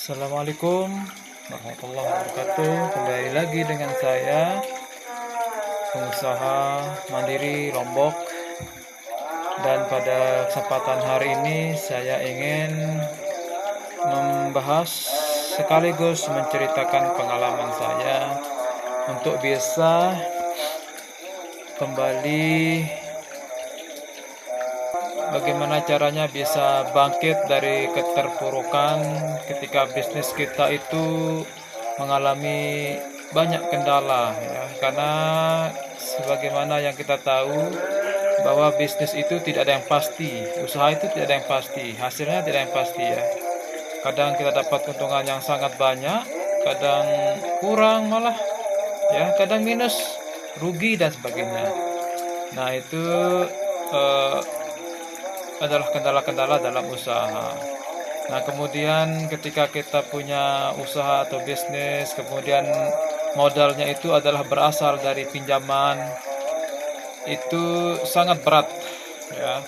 Assalamualaikum warahmatullahi wabarakatuh. Kembali lagi dengan saya, pengusaha mandiri Lombok. Dan pada kesempatan hari ini saya ingin membahas sekaligus menceritakan pengalaman saya untuk bisa kembali bagaimana caranya bisa bangkit dari keterpurukan ketika bisnis kita itu mengalami banyak kendala ya, karena sebagaimana yang kita tahu bahwa bisnis itu tidak ada yang pasti, usaha itu tidak ada yang pasti, hasilnya tidak ada yang pasti ya. Kadang kita dapat keuntungan yang sangat banyak, kadang kurang malah ya, kadang minus, rugi dan sebagainya. Nah, itu eh, adalah kendala-kendala dalam usaha. Nah, kemudian ketika kita punya usaha atau bisnis, kemudian modalnya itu adalah berasal dari pinjaman, itu sangat berat ya.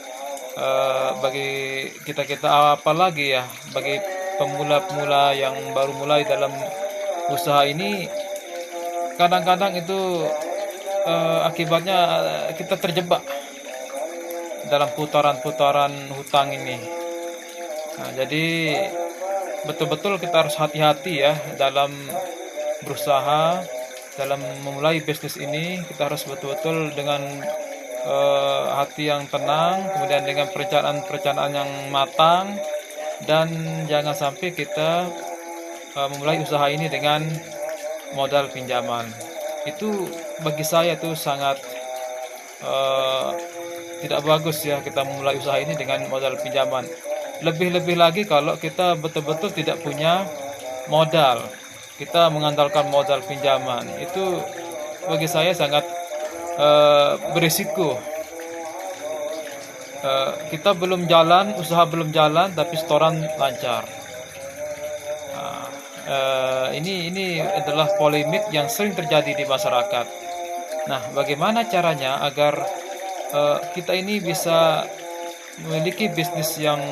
Bagi kita-kita, apalagi ya bagi pemula-pemula yang baru mulai dalam usaha ini, kadang-kadang itu akibatnya kita terjebak dalam putaran-putaran hutang ini. Nah, jadi betul-betul kita harus hati-hati ya dalam berusaha, dalam memulai bisnis ini. Kita harus betul-betul dengan hati yang tenang, kemudian dengan perencanaan yang matang, dan jangan sampai kita memulai usaha ini dengan modal pinjaman. Itu bagi saya itu sangat tidak bagus ya, kita memulai usaha ini dengan modal pinjaman. Lebih-lebih lagi kalau kita betul-betul tidak punya modal, kita mengandalkan modal pinjaman, itu bagi saya sangat berisiko. Kita belum jalan, usaha belum jalan, tapi setoran lancar. Nah, ini adalah polemik yang sering terjadi di masyarakat. Nah, bagaimana caranya agar kita ini bisa memiliki bisnis yang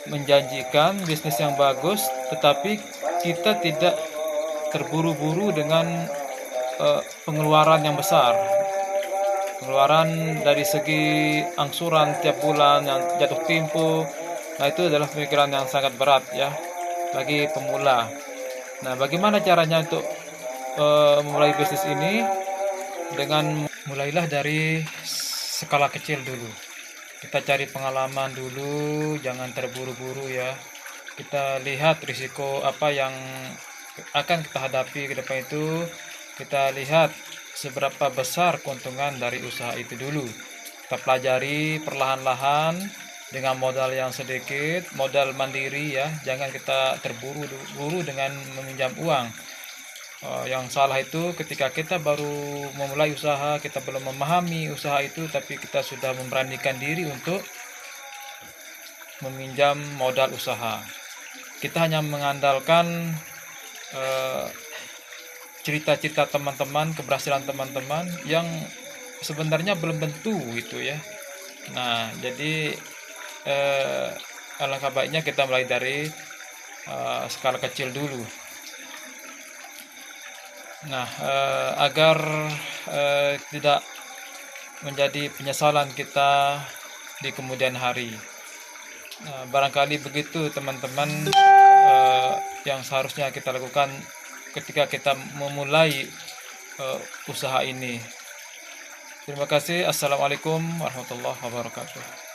menjanjikan, bisnis yang bagus, tetapi kita tidak terburu-buru dengan pengeluaran yang besar. Pengeluaran dari segi angsuran tiap bulan yang jatuh tempo, nah itu adalah pemikiran yang sangat berat ya bagi pemula. Nah, bagaimana caranya untuk memulai bisnis ini? Dengan mulailah dari skala kecil dulu. Kita cari pengalaman dulu, jangan terburu-buru ya. Kita lihat risiko apa yang akan kita hadapi ke depan itu. Kita lihat seberapa besar keuntungan dari usaha itu dulu. Kita pelajari perlahan-lahan dengan modal yang sedikit, modal mandiri ya. Jangan kita terburu-buru dengan meminjam uang. Yang salah itu ketika kita baru memulai usaha, kita belum memahami usaha itu, tapi kita sudah memberanikan diri untuk meminjam modal usaha. Kita hanya mengandalkan cerita-cerita teman-teman, keberhasilan teman-teman yang sebenarnya belum tentu itu ya. Nah, jadi alangkah baiknya kita mulai dari skala kecil dulu. Nah, agar tidak menjadi penyesalan kita di kemudian hari. Barangkali begitu teman-teman yang seharusnya kita lakukan ketika kita memulai usaha ini. Terima kasih. Assalamualaikum warahmatullahi wabarakatuh.